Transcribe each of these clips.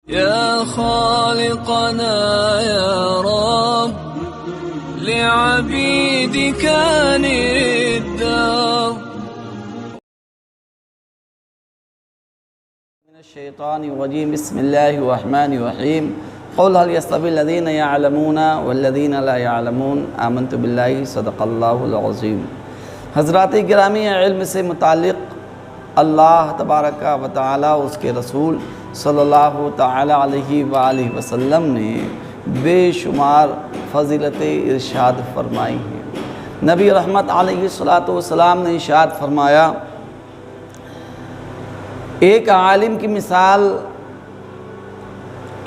يا خالقنا يا رب لعبيدك الدار. من الشيطان الرجيم. بسم الله الرحمن الرحيم. قل هل يستوي الذين يعلمون والذين لا يعلمون آمنت بالله صدق اللہ العظیم. حضرات گرامی، علم سے متعلق اللہ تبارک و تعالی اس کے رسول صلی اللہ تعالی علیہ وآلہ وسلم نے بے شمار فضیلت ارشاد فرمائی ہیں. نبی رحمت علیہ السلام نے ارشاد فرمایا، ایک عالم کی مثال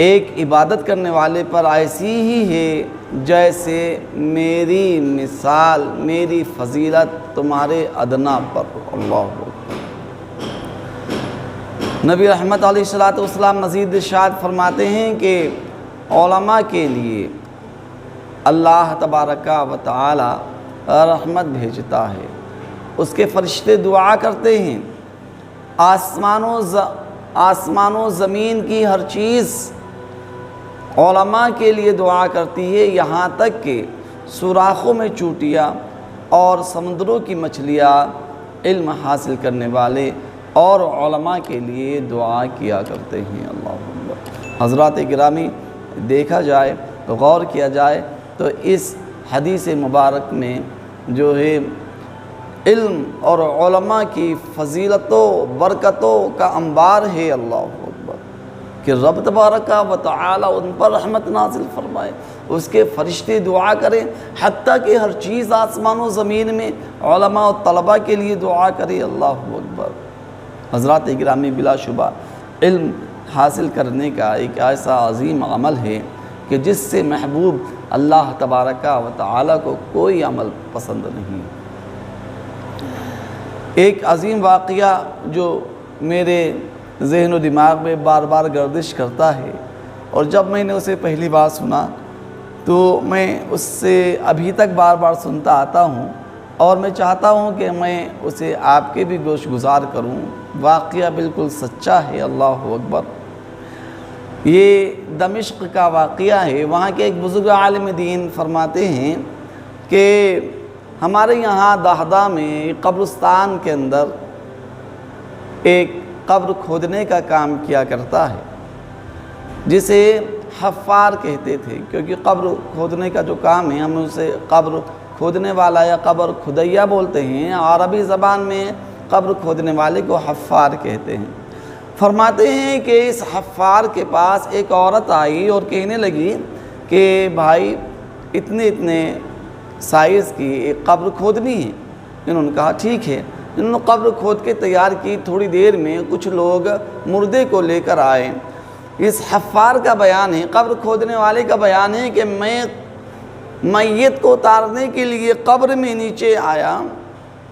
ایک عبادت کرنے والے پر ایسی ہی ہے جیسے میری مثال، میری فضیلت تمہارے ادنا پر. اللہ اکبر. نبی رحمت علیہ السلام مزید ارشاد فرماتے ہیں کہ علماء کے لیے اللہ تبارک و تعالی رحمت بھیجتا ہے. اس کے فرشتے دعا کرتے ہیں، آسمان و زمین کی ہر چیز علماء کے لیے دعا کرتی ہے، یہاں تک کہ سوراخوں میں چوٹیاں اور سمندروں کی مچھلیاں علم حاصل کرنے والے اور علماء کے لیے دعا کیا کرتے ہیں. اللہ اکبر. حضرات گرامی، دیکھا جائے تو غور کیا جائے تو اس حدیث مبارک میں جو ہے علم اور علماء کی فضیلتوں برکتوں کا انبار ہے. اللہ اکبر. کہ رب تبارک و تعالی ان پر رحمت نازل فرمائے، اس کے فرشتے دعا کریں، حتیٰ کہ ہر چیز آسمان و زمین میں علماء و طلباء کے لیے دعا کرے. اللہ اکبر. حضرات گرامی، بلا شبہ علم حاصل کرنے کا ایک ایسا عظیم عمل ہے کہ جس سے محبوب اللہ تبارک و تعالی کو کوئی عمل پسند نہیں. ایک عظیم واقعہ جو میرے ذہن و دماغ میں بار بار گردش کرتا ہے، اور جب میں نے اسے پہلی بار سنا تو میں اس سے ابھی تک بار بار سنتا آتا ہوں، اور میں چاہتا ہوں کہ میں اسے آپ کے بھی گوش گزار کروں. واقعہ بالکل سچا ہے. اللہ اکبر. یہ دمشق کا واقعہ ہے. وہاں کے ایک بزرگ عالم دین فرماتے ہیں کہ ہمارے یہاں دہدہ میں قبرستان کے اندر ایک قبر کھودنے کا کام کیا کرتا ہے، جسے حفار کہتے تھے، کیونکہ قبر کھودنے کا جو کام ہے ہم اسے قبر کھودنے والا یا قبر خدیہ بولتے ہیں. عربی زبان میں قبر کھودنے والے کو حفار کہتے ہیں. فرماتے ہیں کہ اس حفار کے پاس ایک عورت آئی اور کہنے لگی کہ بھائی اتنے سائز کی ایک قبر کھودنی ہے. انہوں نے کہا ٹھیک ہے. انہوں نے قبر کھود کے تیار کی. تھوڑی دیر میں کچھ لوگ مردے کو لے کر آئے. اس حفار کا بیان ہے، قبر کھودنے والے کا بیان ہے کہ میں میت کو اتارنے کے لیے قبر میں نیچے آیا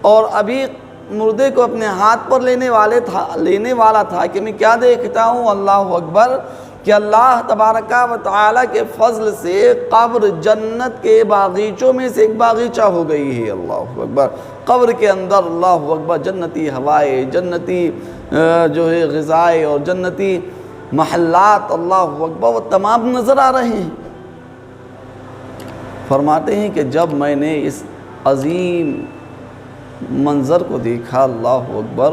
اور ابھی مردے کو اپنے ہاتھ پر لینے والا تھا کہ میں کیا دیکھتا ہوں. اللہ اکبر. کہ اللہ تبارک و تعالی کے فضل سے قبر جنت کے باغیچوں میں سے ایک باغیچہ ہو گئی ہے. اللہ اکبر. قبر کے اندر اللہ اکبر جنتی ہوائے، جنتی جو ہے غذائے اور جنتی محلات اللہ اکبر وہ تمام نظر آ رہے ہیں. فرماتے ہیں کہ جب میں نے اس عظیم منظر کو دیکھا اللہ اکبر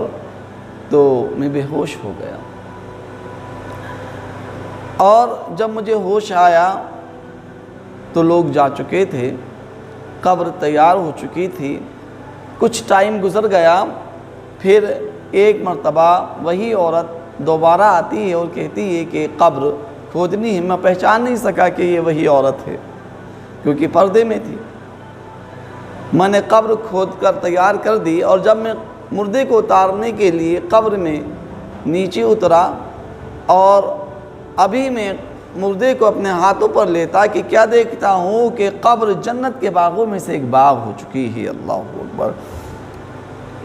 تو میں بے ہوش ہو گیا. اور جب مجھے ہوش آیا تو لوگ جا چکے تھے، قبر تیار ہو چکی تھی. کچھ ٹائم گزر گیا، پھر ایک مرتبہ وہی عورت دوبارہ آتی ہے اور کہتی ہے کہ قبر کھودنی ہے. میں پہچان نہیں سکا کہ یہ وہی عورت ہے کیونکہ پردے میں تھی. میں نے قبر کھود کر تیار کر دی، اور جب میں مردے کو اتارنے کے لیے قبر میں نیچے اترا اور ابھی میں مردے کو اپنے ہاتھوں پر لیتا کہ کیا دیکھتا ہوں کہ قبر جنت کے باغوں میں سے ایک باغ ہو چکی ہے. اللہ اکبر.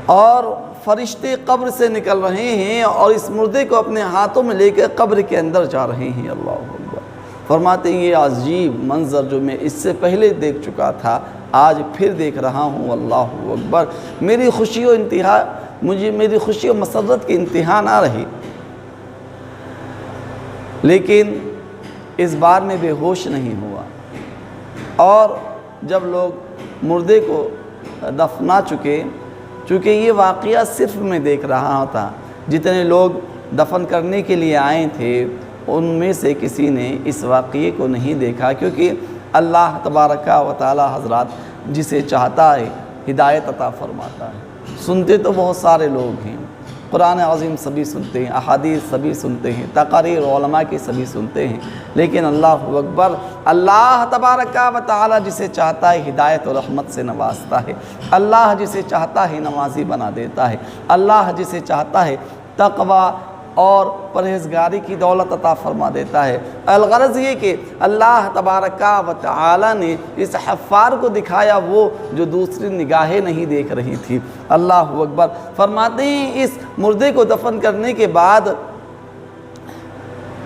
اور فرشتے قبر سے نکل رہے ہیں اور اس مردے کو اپنے ہاتھوں میں لے کر قبر کے اندر جا رہے ہیں. اللہ اکبر. فرماتے ہیں یہ عجیب منظر جو میں اس سے پہلے دیکھ چکا تھا آج پھر دیکھ رہا ہوں. اللہ اکبر. میری خوشی و مسرت کی انتہا نہ رہی. لیکن اس بار میں بے ہوش نہیں ہوا، اور جب لوگ مردے کو دفنا چونکہ یہ واقعہ صرف میں دیکھ رہا تھا، جتنے لوگ دفن کرنے کے لیے آئے تھے ان میں سے کسی نے اس واقعے کو نہیں دیکھا، کیونکہ اللہ تبارک و تعالی حضرات جسے چاہتا ہے ہدایت عطا فرماتا ہے۔ سنتے تو بہت سارے لوگ ہیں، قرآن عظیم سبھی سنتے ہیں، احادیث سبھی سنتے ہیں، تقاریر علماء کی سبھی سنتے ہیں، لیکن اللہ اکبر، اللہ تبارک و تعالی جسے چاہتا ہے ہدایت و رحمت سے نوازتا ہے، اللہ جسے چاہتا ہے نمازی بنا دیتا ہے، اللہ جسے چاہتا ہے تقوی اور پرہیزگاری کی دولت عطا فرما دیتا ہے۔ الغرض یہ کہ اللہ تبارک و تعالی نے اس حفار کو دکھایا وہ جو دوسری نگاہیں نہیں دیکھ رہی تھی۔ اللہ اکبر۔ فرماتے ہیں اس مردے کو دفن کرنے کے بعد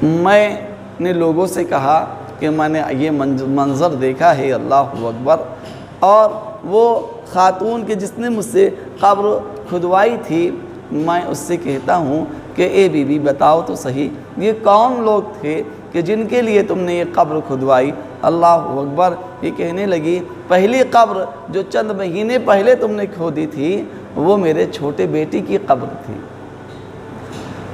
میں نے لوگوں سے کہا کہ میں نے یہ منظر دیکھا ہے، اللہ اکبر، اور وہ خاتون کے جس نے مجھ سے قبر کھدوائی تھی، میں اس سے کہتا ہوں کہ اے بی بی بتاؤ تو صحیح یہ کون لوگ تھے کہ جن کے لیے تم نے یہ قبر کھدوائی؟ اللہ اکبر۔ یہ کہنے لگی پہلی قبر جو چند مہینے پہلے تم نے کھودی تھی وہ میرے چھوٹے بیٹی کی قبر تھی۔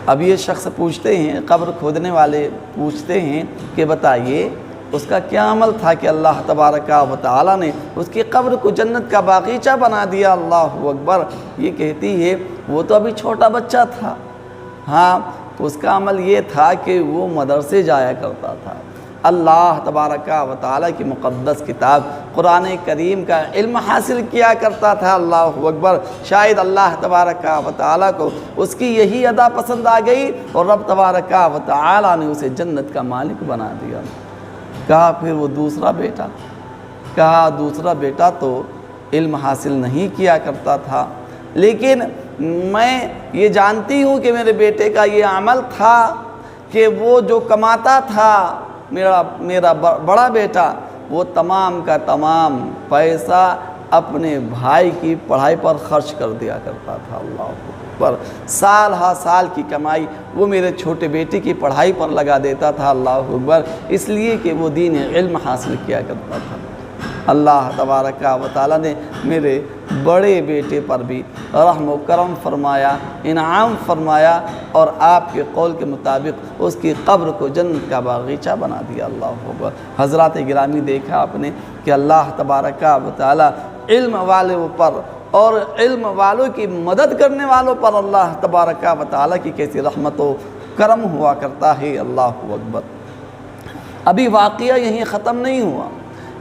اب یہ شخص پوچھتے ہیں، قبر کھودنے والے پوچھتے ہیں کہ بتائیے اس کا کیا عمل تھا کہ اللہ تبارک و تعالی نے اس کی قبر کو جنت کا باغیچہ بنا دیا؟ اللہ اکبر۔ یہ کہتی ہے وہ تو ابھی چھوٹا بچہ تھا، ہاں اس کا عمل یہ تھا کہ وہ مدرسے جایا کرتا تھا، اللہ تبارک و تعالی کی مقدس کتاب قرآن کریم کا علم حاصل کیا کرتا تھا۔ اللہ اکبر۔ شاید اللہ تبارک و تعالی کو اس کی یہی ادا پسند آ گئی اور رب تبارک و تعالی نے اسے جنت کا مالک بنا دیا۔ کہا پھر وہ دوسرا بیٹا؟ کہا دوسرا بیٹا تو علم حاصل نہیں کیا کرتا تھا، لیکن میں یہ جانتی ہوں کہ میرے بیٹے کا یہ عمل تھا کہ وہ جو کماتا تھا میرا بڑا بیٹا وہ تمام کا تمام پیسہ اپنے بھائی کی پڑھائی پر خرچ کر دیا کرتا تھا۔ اللہ اکبر۔ سال ہا سال کی کمائی وہ میرے چھوٹے بیٹے کی پڑھائی پر لگا دیتا تھا، اللہ اکبر، اس لیے کہ وہ دین علم حاصل کیا کرتا تھا۔ اللہ تبارک و تعالی نے میرے بڑے بیٹے پر بھی رحم و کرم فرمایا، انعام فرمایا، اور آپ کے قول کے مطابق اس کی قبر کو جنت کا باغیچہ بنا دیا۔ اللہ اکبر۔ حضرات گرامی، دیکھا آپ نے کہ اللہ تبارک و تعالی علم والوں پر اور علم والوں کی مدد کرنے والوں پر اللہ تبارک و تعالی کی کیسی رحمت و کرم ہوا کرتا ہے۔ اللہ اکبر۔ ابھی واقعہ یہیں ختم نہیں ہوا۔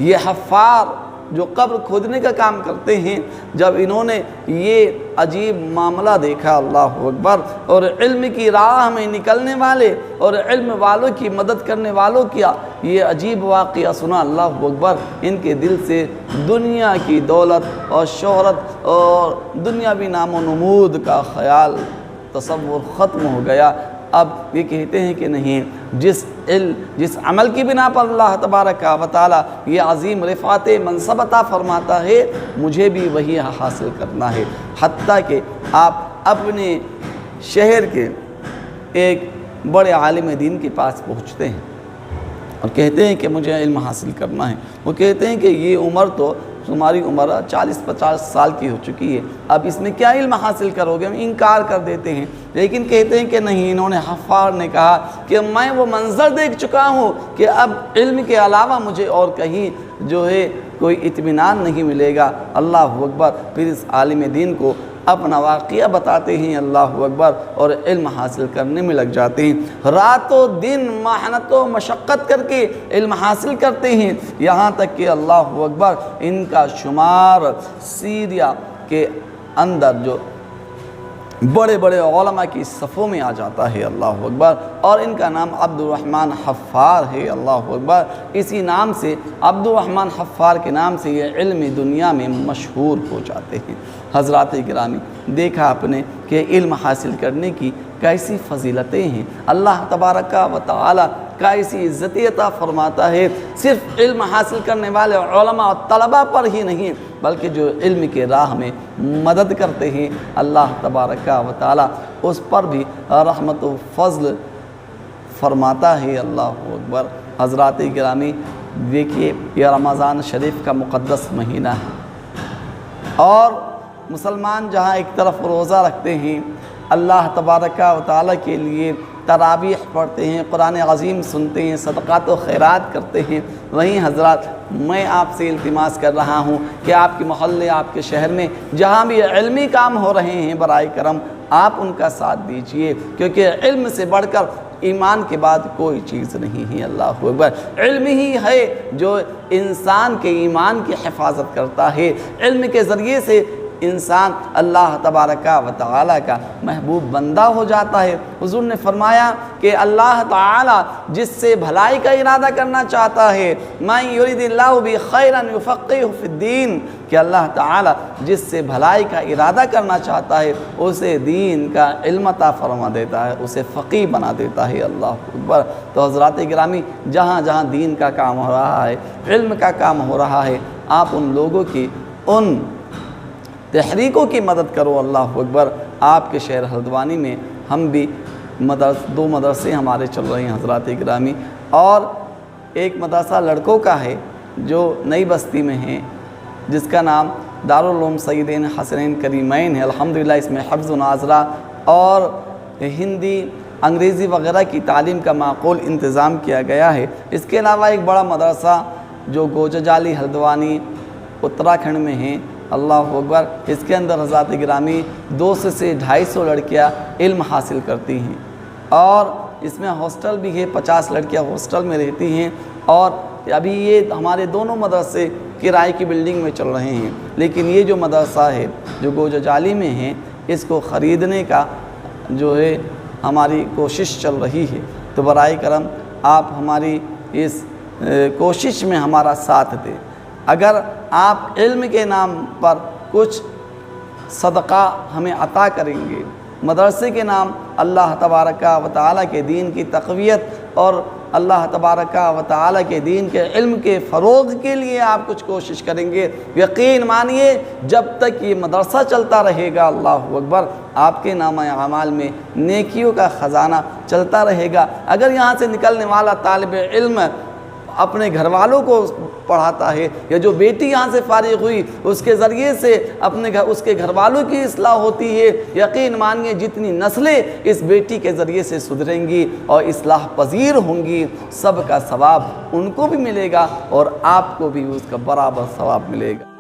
یہ حفار جو قبر کھودنے کا کام کرتے ہیں، جب انہوں نے یہ عجیب معاملہ دیکھا، اللہ اکبر، اور علم کی راہ میں نکلنے والے اور علم والوں کی مدد کرنے والوں کیا یہ عجیب واقعہ سنا، اللہ اکبر، ان کے دل سے دنیا کی دولت اور شہرت اور دنیاوی نام و نمود کا خیال تصور ختم ہو گیا۔ اب یہ کہتے ہیں کہ نہیں، جس عمل کی بنا پر اللہ تبارک و تعالی یہ عظیم رفعت منصب عطا فرماتا ہے، مجھے بھی وہی حاصل کرنا ہے۔ حتیٰ کہ آپ اپنے شہر کے ایک بڑے عالم دین کے پاس پہنچتے ہیں اور کہتے ہیں کہ مجھے علم حاصل کرنا ہے۔ وہ کہتے ہیں کہ یہ عمر تو تمہاری عمر 40-50 سال کی ہو چکی ہے، اب اس میں کیا علم حاصل کرو گے؟ ہم انکار کر دیتے ہیں، لیکن کہتے ہیں کہ نہیں، انہوں نے حفار نے کہا کہ میں وہ منظر دیکھ چکا ہوں کہ اب علم کے علاوہ مجھے اور کہیں جو ہے کوئی اطمینان نہیں ملے گا۔ اللہ اکبر۔ پھر اس عالم دین کو اپنا واقعہ بتاتے ہیں، اللہ اکبر، اور علم حاصل کرنے میں لگ جاتے ہیں، رات و دن محنت و مشقت کر کے علم حاصل کرتے ہیں، یہاں تک کہ اللہ اکبر ان کا شمار سیریا کے اندر جو بڑے بڑے علماء کی صفوں میں آ جاتا ہے، اللہ اکبر، اور ان کا نام عبد الرحمن حفار ہے، اللہ اکبر۔ اسی نام سے عبد الرحمن حفار کے نام سے یہ علم دنیا میں مشہور ہو جاتے ہیں۔ حضرات گرامی، دیکھا آپ نے کہ علم حاصل کرنے کی کیسی فضیلتیں ہیں، اللہ تبارک و تعالی کیسی عزت عطا فرماتا ہے، صرف علم حاصل کرنے والے علماء اور طلباء پر ہی نہیں بلکہ جو علم کے راہ میں مدد کرتے ہیں، اللہ تبارک و تعالی اس پر بھی رحمت و فضل فرماتا ہے۔ اللہ اکبر۔ حضرات گرامی دیکھیے، یہ رمضان شریف کا مقدس مہینہ ہے اور مسلمان جہاں ایک طرف روزہ رکھتے ہیں، اللہ تبارک و تعالیٰ کے لیے تراویح پڑھتے ہیں، قرآن عظیم سنتے ہیں، صدقات و خیرات کرتے ہیں، وہیں حضرات میں آپ سے التماس کر رہا ہوں کہ آپ کے محلے، آپ کے شہر میں جہاں بھی علمی کام ہو رہے ہیں، برائے کرم آپ ان کا ساتھ دیجئے، کیونکہ علم سے بڑھ کر ایمان کے بعد کوئی چیز نہیں ہے۔ اللہ اکبر۔ علم ہی ہے جو انسان کے ایمان کی حفاظت کرتا ہے۔ علم کے ذریعے سے انسان اللہ تبارک و تعالیٰ کا محبوب بندہ ہو جاتا ہے۔ حضور نے فرمایا کہ اللہ تعالیٰ جس سے بھلائی کا ارادہ کرنا چاہتا ہے، مَن یرید اللہ بہ خیرا یفقہہ فی الدین، کہ اللہ تعالیٰ جس سے بھلائی کا ارادہ کرنا چاہتا ہے اسے دین کا علم عطا فرما دیتا ہے، اسے فقیہ بنا دیتا ہے۔ اللہ اکبر۔ تو حضرات گرامی، جہاں جہاں دین کا کام ہو رہا ہے، علم کا کام ہو رہا ہے، آپ ان لوگوں کی، ان تحریکوں کی مدد کرو۔ اللہ اکبر۔ آپ کے شہر ہلدوانی میں ہم بھی دو مدرسے ہمارے چل رہے ہیں حضرات گرامی، اور ایک مدرسہ لڑکوں کا ہے جو نئی بستی میں ہے، جس کا نام دارالعلوم سیدین حسنین کریمین ہے۔ الحمدللہ اس میں حفظ و ناظرہ اور ہندی، انگریزی وغیرہ کی تعلیم کا معقول انتظام کیا گیا ہے۔ اس کے علاوہ ایک بڑا مدرسہ جو گوجاجالی ہلدوانی اتراکھنڈ میں ہے، اللہ اکبر، اس کے اندر حضرات گرامی 200 سے 250 لڑکیاں علم حاصل کرتی ہیں، اور اس میں ہاسٹل بھی ہے، 50 لڑکیاں ہاسٹل میں رہتی ہیں، اور ابھی یہ ہمارے دونوں مدرسے کرائے کی بلڈنگ میں چل رہے ہیں، لیکن یہ جو مدرسہ ہے جو گوجاجالی میں ہے، اس کو خریدنے کا جو ہے ہماری کوشش چل رہی ہے۔ تو برائے کرم آپ ہماری اس کوشش میں ہمارا ساتھ دیں۔ اگر آپ علم کے نام پر کچھ صدقہ ہمیں عطا کریں گے، مدرسے کے نام اللہ تبارک و تعالیٰ کے دین کی تقویت اور اللہ تبارک و تعالیٰ کے دین کے علم کے فروغ کے لیے آپ کچھ کوشش کریں گے، یقین مانیے جب تک یہ مدرسہ چلتا رہے گا، اللہ اکبر، آپ کے نامہ اعمال میں نیکیوں کا خزانہ چلتا رہے گا۔ اگر یہاں سے نکلنے والا طالب علم اپنے گھر والوں کو پڑھاتا ہے، یا جو بیٹی یہاں سے فارغ ہوئی اس کے ذریعے سے اس کے گھر والوں کی اصلاح ہوتی ہے، یقین مانیے جتنی نسلیں اس بیٹی کے ذریعے سے سدھریں گی اور اصلاح پذیر ہوں گی، سب کا ثواب ان کو بھی ملے گا اور آپ کو بھی اس کا برابر ثواب ملے گا۔